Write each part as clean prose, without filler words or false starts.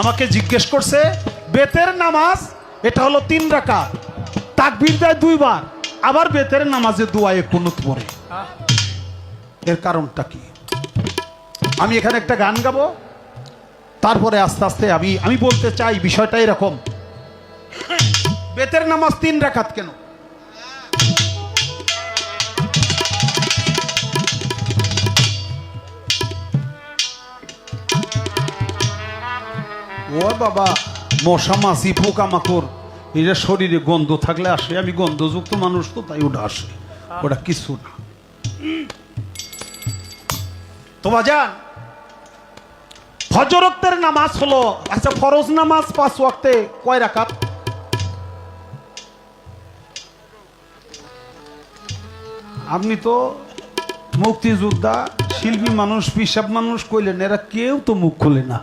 আমাকে জিজ্ঞেস করছে বেতের নামাজ এটা হলো 3 রাকাত, তাকবীর দেয় 2 বার, আবার বেতের নামাজে দুআয়ে কুনুত পড়ে, এর কারণটা কি? আমি এখানে একটা গান গাবো, তারপরে আস্তে আস্তে আমি বলতে চাই বিষয়টা এরকম, বেতের নামাজ 3 রাকাত কেন? ও বাবা, মশা মাছি পোকামাকড় এরা শরীরে গন্ধ থাকলে আসে, আমি গন্ধযুক্ত মানুষ তো তাই ওটা আসে, ওটা কিছু না। তো বাজান, ফজর ওয়াক্তের নামাজ হলো, আচ্ছা ফরজ নামাজ 5 ওয়াক্তে কয় রাকাত? আপনি তো মুক্তিযোদ্ধা শিল্পী মানুষ, পিসাব মানুষ কইলেন, এরা কেউ তো মুখ খুলে না।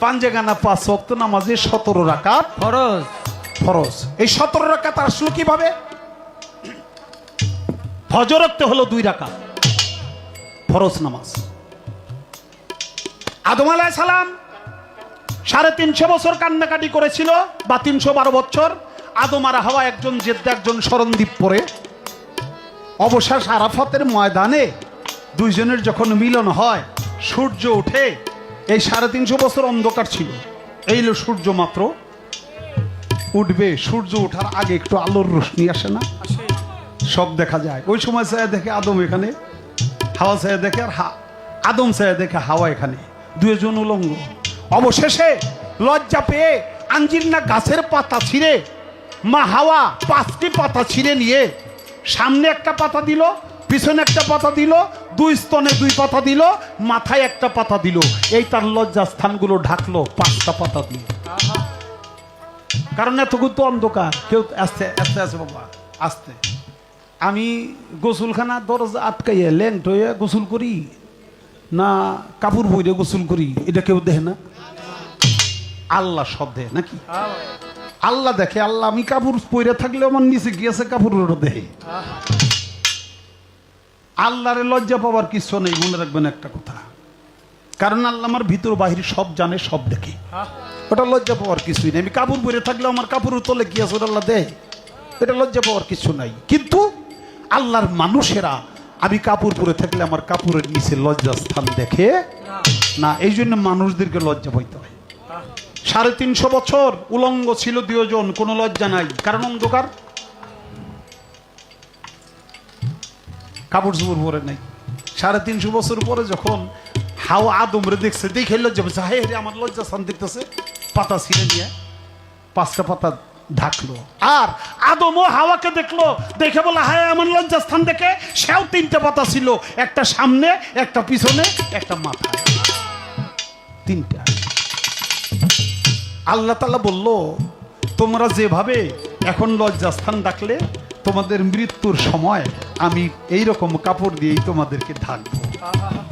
পাঞ্জেগানা 5 ওয়াক্ত নামাজে 17 রাকাত ফরজ। ফরজ। এই 17 রাকাত আসলো কিভাবে? ফজর ওয়াক্তে হলো 2 রাকাত ফরজ নামাজ। আদম আলাইহিস সালাম 350 বছর কান্নাকাটি করেছিল, বা 312 বছর। আদম আর হাওয়া, একজন জেদ্দা একজন শরণদ্বীপ পরে, অবশেষ আরাফাতের ময়দানে দুইজনের যখন মিলন হয়, সূর্য ওঠে। এই 350 বছর অন্ধকার ছিল, এই হলো সূর্য মাত্র উঠবে, সূর্য ওঠার আগে একটু আলোর রোশনি আসে না, সব দেখা যায়। ওই সময় ছায়া দেখে আদম এখানে, হাওয়া ছায়া দেখে আর আদম ছায়া দেখে হাওয়া এখানে, দুইজন উলঙ্গ। অবশেষে লজ্জা পেয়ে আঞ্জির না গাছের পাতা ছিঁড়ে মা হাওয়া 5টি পাতা ছিঁড়ে নিয়ে সামনে একটা পাতা দিল, পিছনে একটা পাতা দিল, 2 স্তনে 2 পাতা দিল, মাথায় একটা পাতা দিল, এই তার লজ্জা স্থানগুলো ঢাকলো 5টা পাতা দিয়ে। কারণ এতগুলো তো অন্ধকার, কেউ আস্তে আস্তে আছে বাবা আস্তে। আমি গোসলখানা দরজা আটকাইয়া ল্যাংট হয়ে গোসল করি না কাপড় বইরে গোসল করি, এটা কেউ দেখে না? আল্লাহ সব দেখে নাকি? আল্লাহ দেখে। আল্লাহ, আমি কাপড় পরে থাকলে আমার নিচে গিয়েছে কাপড় দেখে। আল্লাহরে লজ্জা পাওয়ার কিছু নেই, মনে রাখবেন একটা কথা, কারণ আল্লাহ আমার ভিতর বাহির সব জানে, সব দেখে, ওটা লজ্জা পাওয়ার কিছুই নেই। আমি কাপড় পরে থাকলে আমার কাপড়ের তলে গিয়েছে, ওটা আল্লাহ দেয়, এটা লজ্জা পাওয়ার কিছু নাই। কিন্তু আল্লাহর মানুষেরা, আমি কাপড় পরে থাকলে আমার কাপড়ের নিচে লজ্জা স্থান দেখে না, এই জন্য মানুষদেরকে লজ্জা পাইতে হয়। 350 বছর উলঙ্গ ছিল 2 জন, কোনো লজ্জা নাই, কারণ অন্ধকার, কাপড় চোপড় পরে নাই। 350 বছর পরে যখন হাওয়া আদমরে দেখছে, দেখে লজ্জা পেয়েছে, হায় রে আমার লজ্জা স্থান দেখতেছে, পাতা ছিঁড়ে নিয়ে 5টা পাতা ঢাকলো। আর আদমও হাওয়াকে দেখলো, দেখে বলে হায় আমার লজ্জা স্থান দেখে, সেও 3টা পাতা ছিল, একটা সামনে, একটা পিছনে, একটা মাথায়, 3টা। আল্লাহ তাআলা বলল, তোমরা যেভাবে এখন লজ্জাস্থান ডাকলে, তোমাদের মৃত্যুর সময় আমি এই রকম কাপড় দিয়েই তোমাদেরকে ঢাকবো।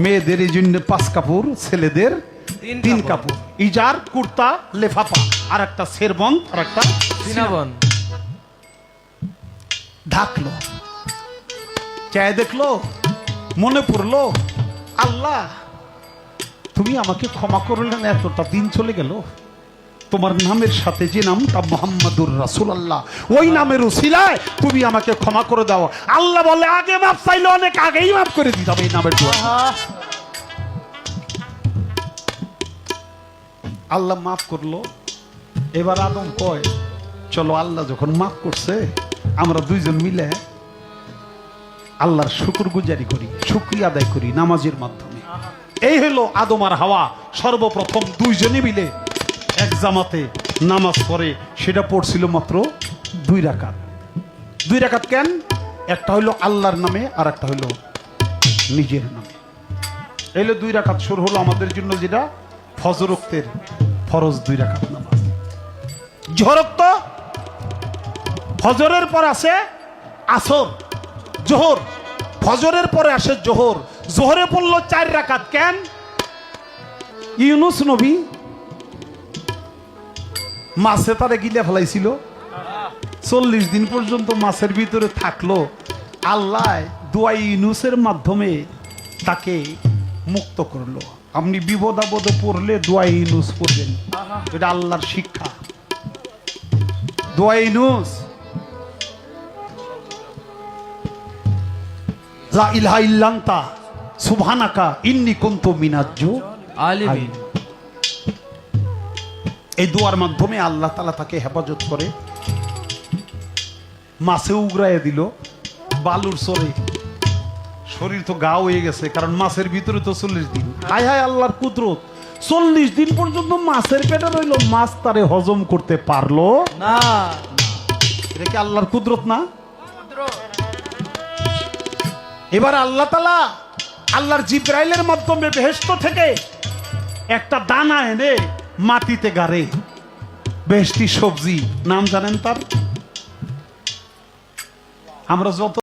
মেয়েদের এই জন্য 5 কাপড়, ছেলেদের 3 কাপড়, ইজার কুর্তা লেফাফা, আর একটা শেরবন, আর একটা সিনাবন। ঢাকলো, চায় দেখলো, মনে পড়লো, আল্লাহ তুমি আমাকে ক্ষমা করলেন, এতটা দিন চলে গেল, তোমার নামের সাথে যে নামটা মুহাম্মাদুর রাসূলুল্লাহ, ওই নামের উসিলায় তুমি আমাকে ক্ষমা করে দাও। আল্লাহ বলে, আগে মাফ চাইলে অনেক আগেই মাফ করে দিতাম এই নামের দোয়া। আল্লাহ মাফ করলো। এবার আদম কয়, চলো আল্লাহ যখন মাফ করছে, আমরা 2 জন মিলে আল্লাহর শুকরগুজারি করি, শুকরিয়া আদায় করি নামাজের মাধ্যমে। এই হলো আদম আর হাওয়া সর্বপ্রথম 2 জনে মিলে এক জামাতে নামাজ পড়ে, সেটা পড়ছিল মাত্র 2 রাকাত। 2 রাকাত কেন? একটা হইলো আল্লাহর নামে, আর একটা হইলো নিজের নামে। এই হলো 2 রাকাত শুরু হলো আমাদের জন্য, যেটা ফজর ওয়াক্তের ফরজ 2 রাকাত নামাজ। জোহর ওয়াক্ত, ফজরের পর আসে আসর, জোহর, ফজরের পরে আসে জোহর। জোহরে পড়লো 4 রাকাত কেন? ইউনুস নবী মাছে তারে গিলে ফেলাইছিল, 40 দিন পর্যন্ত মাছের ভিতরে থাকলো। আল্লাহ দোয়া ইউনুসের মাধ্যমে তাকে মুক্ত করলো। আপনি বিপদ আপদে পড়লে দোয়া ইউনুস পড়বেন, এটা আল্লাহর শিক্ষা। দোয়া ইউনুস, লা ইলাহা ইল্লা আনতা সুবহানাকা ইন্নী কুনতু মিনাজ জালিমিন। এই দোয়ার মাধ্যমে আল্লাহ তাআলা তাকে হেফাজত করে। মাছে উগরাইয়া দিল বালুর চরে, শরীর তো গা হয়ে গেছে, কারণ মাছের ভিতরে তো 40 দিন। হায় হায় আল্লাহর কুদরত, 40 দিন পর্যন্ত মাছের পেটে রইল, মাছ তারে হজম করতে পারলো না। এটা কি আল্লাহর কুদরত না? এবার আল্লাহ তাআলা আল্লাহর জিবরাইলের মাধ্যমে বেহেশত থেকে একটা দানা এনে মাটিতে গাড়ে, বেহেশতি সবজি, নাম জানেন তার? আমরা যত